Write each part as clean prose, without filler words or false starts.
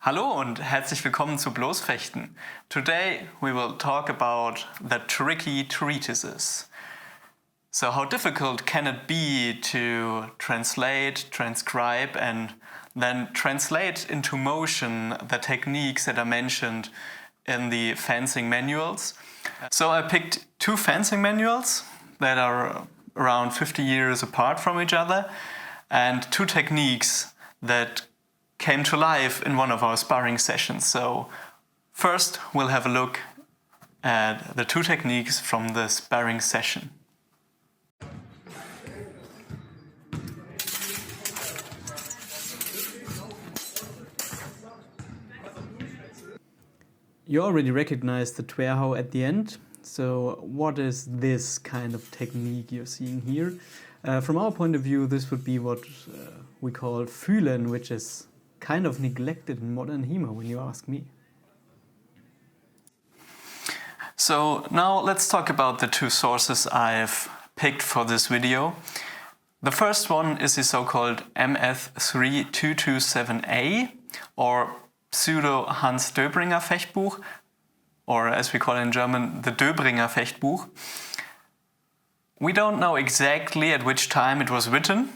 Hallo und herzlich willkommen zu Bloßfechten. Today we will talk about the tricky treatises. So how difficult can it be to translate, transcribe and then translate into motion the techniques that are mentioned in the fencing manuals? So I picked two fencing manuals that are around 50 years apart from each other and two techniques that came to life in one of our sparring sessions. So first we'll have a look at the two techniques from the sparring session. You already recognized the Twerhau at the end. So what is this kind of technique you're seeing here? From our point of view, this would be what we call Fühlen, which is kind of neglected in modern HEMA, when you ask me. So now let's talk about the two sources I've picked for this video. The first one is the so-called MS3227A, or pseudo Hans Döbringer Fechtbuch, or as we call it in German, the Döbringer Fechtbuch. We don't know exactly at which time it was written.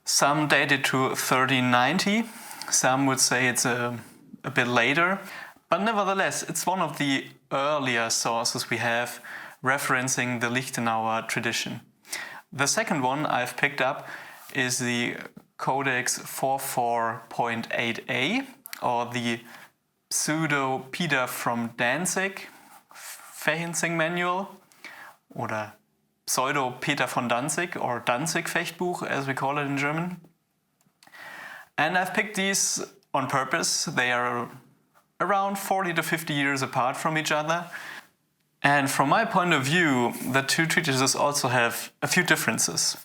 Some date it to 1390, some would say it's a bit later, but nevertheless it's one of the earlier sources we have referencing the wiktenauer tradition. The second one I've picked up is the Codex 44.8a, or the pseudo Peter from Danzig fencing manual, oder Pseudo Peter von Danzig, or Danzig Fechtbuch as we call it in German. And I've picked these on purpose. They are around 40 to 50 years apart from each other. And from my point of view, the two treatises also have a few differences.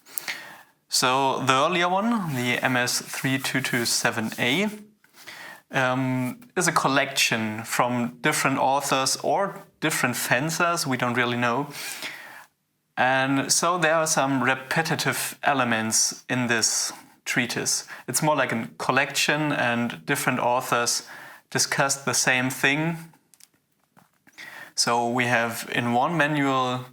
So the earlier one, the MS3227A, is a collection from different authors or different fencers, we don't really know. And so there are some repetitive elements in this treatise. It's more like a collection and different authors discussed the same thing. So we have in one manual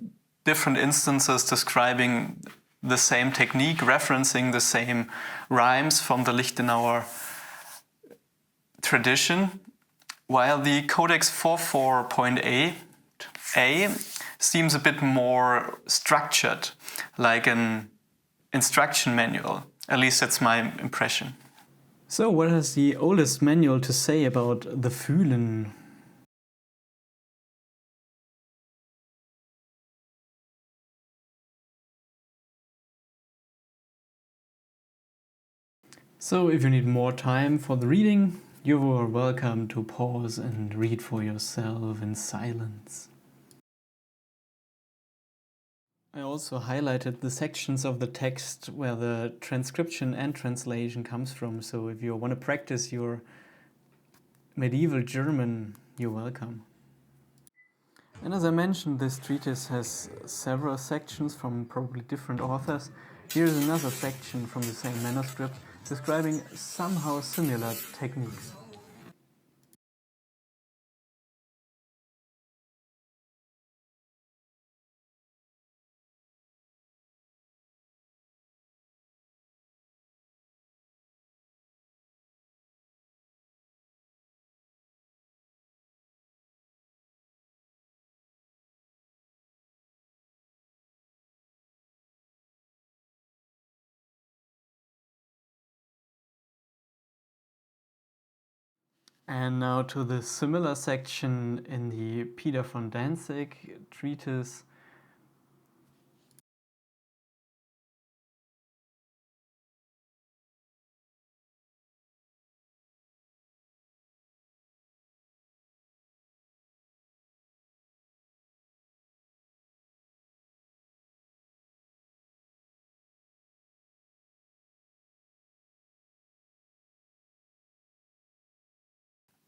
different instances describing the same technique, referencing the same rhymes from the Lichtenauer tradition, while the Codex 44.8a seems a bit more structured, like an instruction manual. At least that's my impression. So what has the oldest manual to say about the Fühlen? So if you need more time for the reading, you are welcome to pause and read for yourself in silence. I also highlighted the sections of the text where the transcription and translation comes from, so if you want to practice your medieval German, you're welcome. And as I mentioned, this treatise has several sections from probably different authors. Here's another section from the same manuscript describing somehow similar techniques. And now to the similar section in the Peter von Danzig treatise.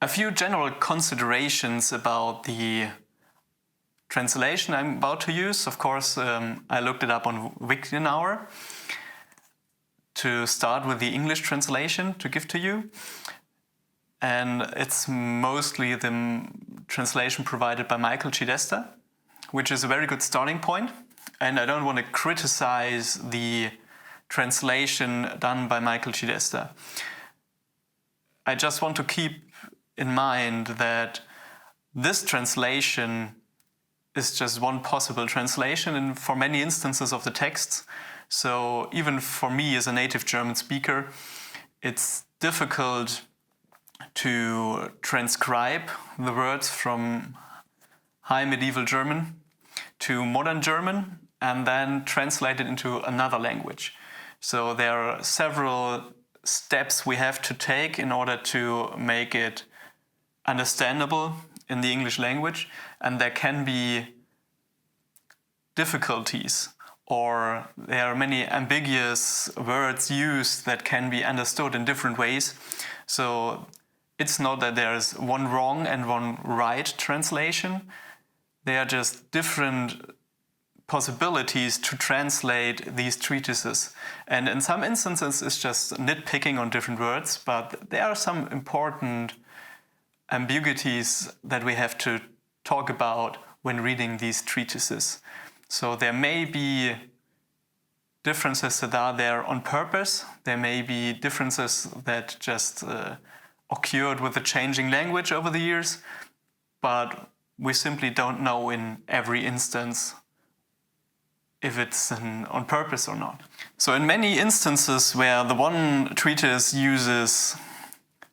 A few general considerations about the translation I'm about to use. Of course, I looked it up on wiktenauer to start with the English translation to give to you. and it's mostly the translation provided by Michael Chidester, which is a very good starting point. And I don't want to criticize the translation done by Michael Chidester. I just want to keep in mind that this translation is just one possible translation for many instances of the texts. So even for me as a native German speaker, it's difficult to transcribe the words from High Medieval German to modern German and then translate it into another language. So there are several steps we have to take in order to make it understandable in the English language, and there can be difficulties, or there are many ambiguous words used that can be understood in different ways. So it's not that there's one wrong and one right translation. They are just different possibilities to translate these treatises. And in some instances it's just nitpicking on different words, but there are some important ambiguities that we have to talk about when reading these treatises. So there may be differences that are there on purpose. There may be differences that just occurred with the changing language over the years, but we simply don't know in every instance if it's on purpose or not. So in many instances where the one treatise uses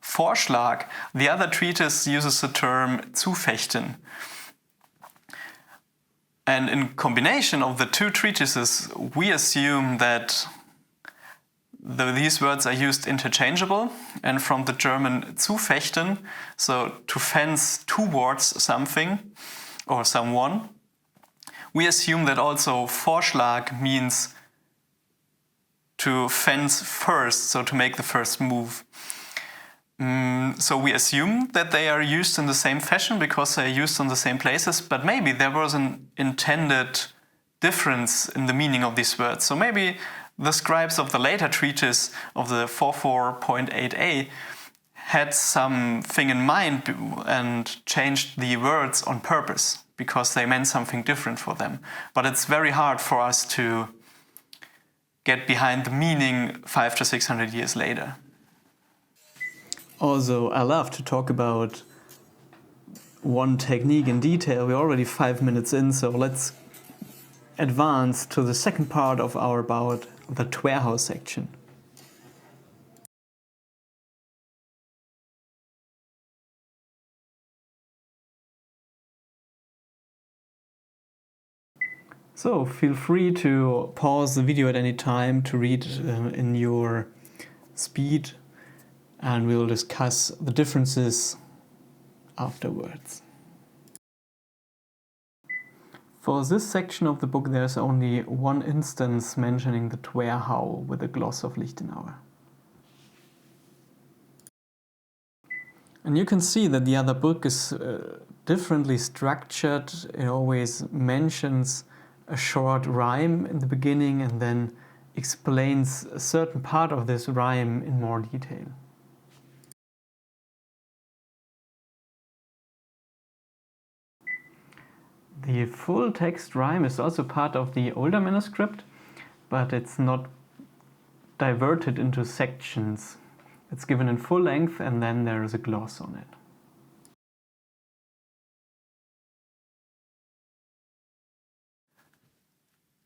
Vorschlag, the other treatise uses the term zufechten. And in combination of the two treatises, we assume that these words are used interchangeable, and from the German zufechten, so to fence towards something or someone, we assume that also Vorschlag means to fence first, so to make the first move. So we assume that they are used in the same fashion because they are used in the same places, but maybe there was an intended difference in the meaning of these words. So maybe the scribes of the later treatise of the 44.8a had something in mind and changed the words on purpose because they meant something different for them. But it's very hard for us to get behind the meaning 500 to 600 years later. Also, I love to talk about one technique in detail. We're already 5 minutes in, so let's advance to the second part of our about the Twerhau section. So feel free to pause the video at any time to read in your speed, and we will discuss the differences afterwards. For this section of the book there's only one instance mentioning the Twerhau with a gloss of Lichtenauer. And you can see that the other book is differently structured. It always mentions a short rhyme in the beginning and then explains a certain part of this rhyme in more detail. The full text rhyme is also part of the older manuscript, but it's not diverted into sections. It's given in full length and then there is a gloss on it.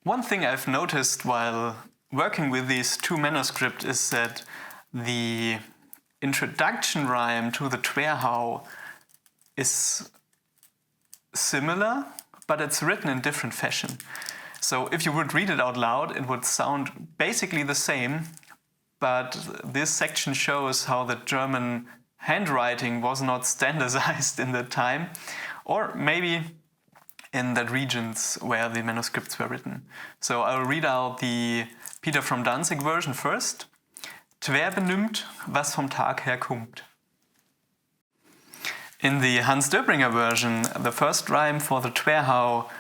One thing I've noticed while working with these two manuscripts is that the introduction rhyme to the Twerhau is similar, but it's written in different fashion. So if you would read it out loud, it would sound basically the same, but this section shows how the German handwriting was not standardized in the time, or maybe in the regions where the manuscripts were written. So I'll read out the Peter from Danzig version first. Twer benimmt, was vom Tag her kommt. In the Hans Döbringer version, the first rhyme for the Twerhau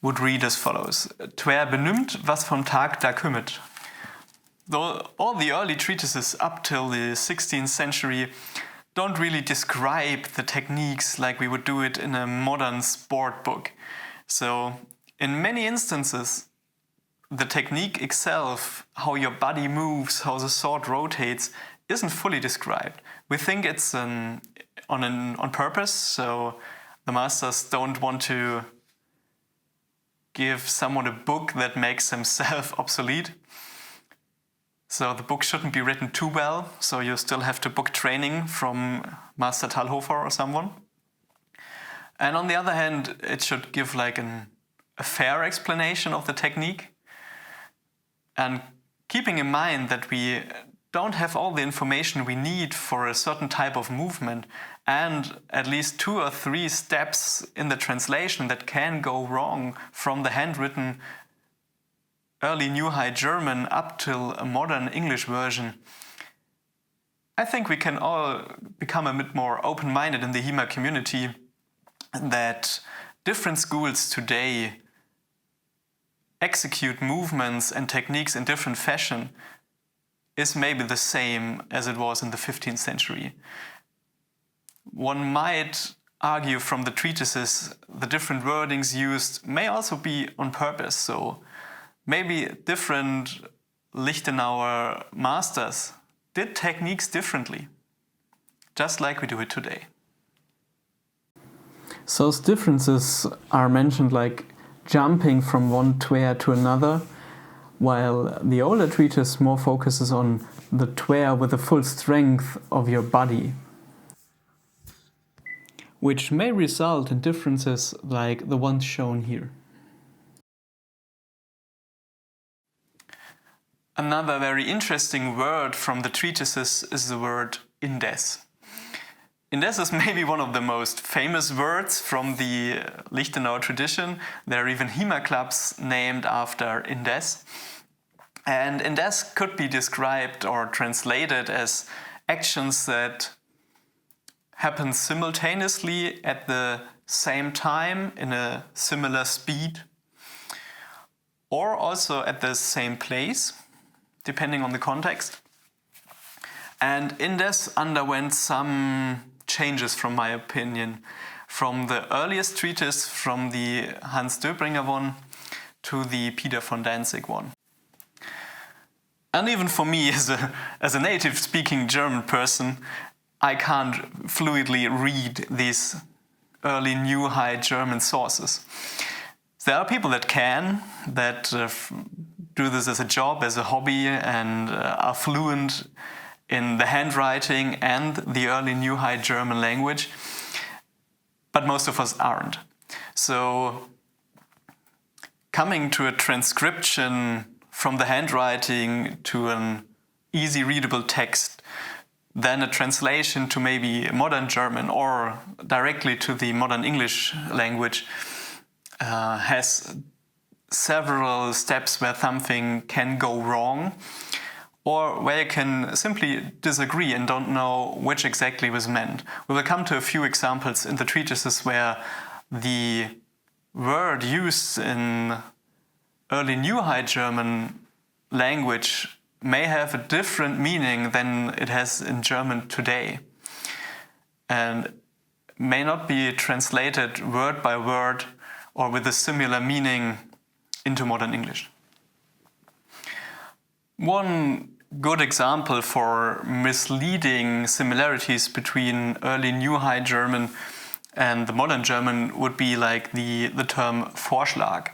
would read as follows. Twer benimmt, was vom Tag da kümmet. Though all the early treatises up till the 16th century don't really describe the techniques like we would do it in a modern sport book. So in many instances, the technique itself, how your body moves, how the sword rotates, isn't fully described. We think it's on purpose, so the masters don't want to give someone a book that makes himself obsolete. So the book shouldn't be written too well, so you still have to book training from Master Talhofer or someone. And on the other hand, it should give like a fair explanation of the technique. And keeping in mind that we don't have all the information we need for a certain type of movement, and at least 2 or 3 steps in the translation that can go wrong from the handwritten early New High German up till a modern English version, I think we can all become a bit more open-minded in the HEMA community that different schools today execute movements and techniques in different fashion is maybe the same as it was in the 15th century. One might argue from the treatises the different wordings used may also be on purpose, so maybe different Lichtenauer masters did techniques differently, just like we do it today. So those differences are mentioned like jumping from one twer to another, while the older treatise more focuses on the twer with the full strength of your body, which may result in differences like the ones shown here. Another very interesting word from the treatises is the word Indes. Indes is maybe one of the most famous words from the Lichtenauer tradition. There are even HEMA clubs named after Indes. And Indes could be described or translated as actions that happen simultaneously at the same time in a similar speed, or also at the same place, depending on the context. And Indes underwent some changes, from my opinion, from the earliest treatise, from the Hans Döbringer one to the Peter von Danzig one. And even for me, as a native-speaking German person, I can't fluidly read these early New High German sources. There are people that can, that do this as a job, as a hobby, and are fluent in the handwriting and the early New High German language, but most of us aren't. So coming to a transcription from the handwriting to an easy readable text, then a translation to maybe modern German or directly to the modern English language has several steps where something can go wrong, or where you can simply disagree and don't know which exactly was meant. We will come to a few examples in the treatises where the word used in early New High German language may have a different meaning than it has in German today, and may not be translated word by word or with a similar meaning into modern English. One good example for misleading similarities between early New High German and the modern German would be like the term Vorschlag.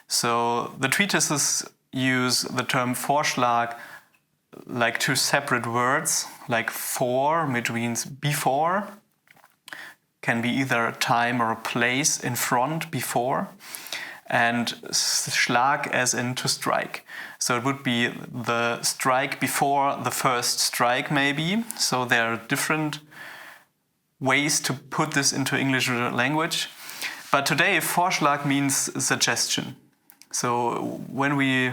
So the treatises use the term Vorschlag like 2 separate words, like vor, which means before, can be either a time or a place in front, before, and Schlag as in to strike. So it would be the strike before the first strike maybe. So there are different ways to put this into English language. But today Vorschlag means suggestion. So when we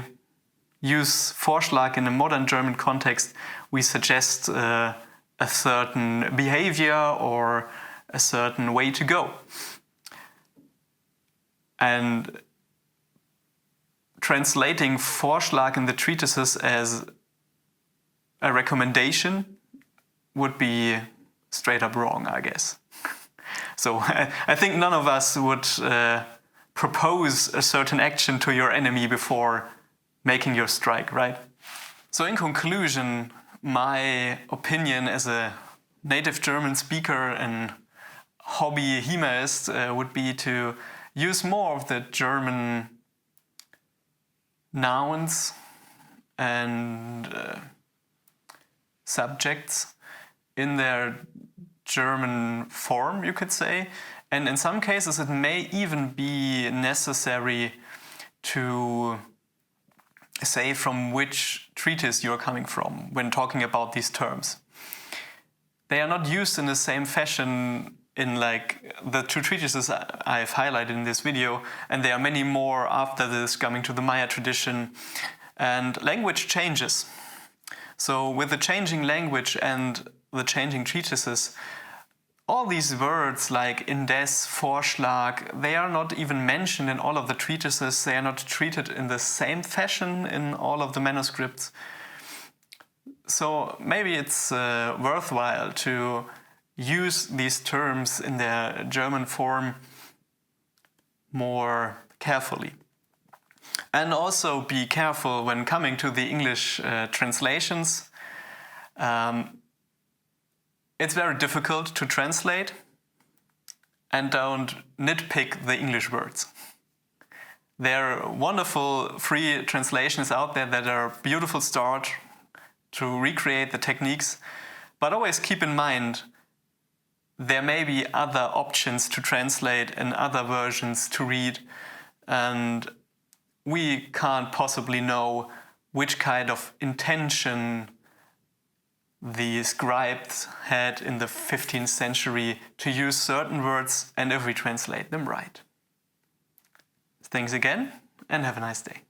use Vorschlag in a modern German context, we suggest a certain behavior or a certain way to go. And translating Vorschlag in the treatises as a recommendation would be straight up wrong, I guess. So I think none of us would propose a certain action to your enemy before making your strike, right? So in conclusion, my opinion as a native German speaker and hobby HEMAist would be to use more of the German nouns and subjects in their German form, you could say. And in some cases it may even be necessary to say from which treatise you're coming from when talking about these terms. They are not used in the same fashion in like the two treatises I've highlighted in this video, and there are many more after this coming to the Maya tradition, and language changes. So with the changing language and the changing treatises, all these words like Indes, Vorschlag, they are not even mentioned in all of the treatises. They are not treated in the same fashion in all of the manuscripts. So maybe it's worthwhile to use these terms in their German form more carefully. And also be careful when coming to the English translations. It's very difficult to translate, and don't nitpick the English words. There are wonderful free translations out there that are a beautiful start to recreate the techniques, but always keep in mind there may be other options to translate and other versions to read, and we can't possibly know which kind of intention the scribes had in the 15th century to use certain words and if we translate them right. Thanks again, and have a nice day.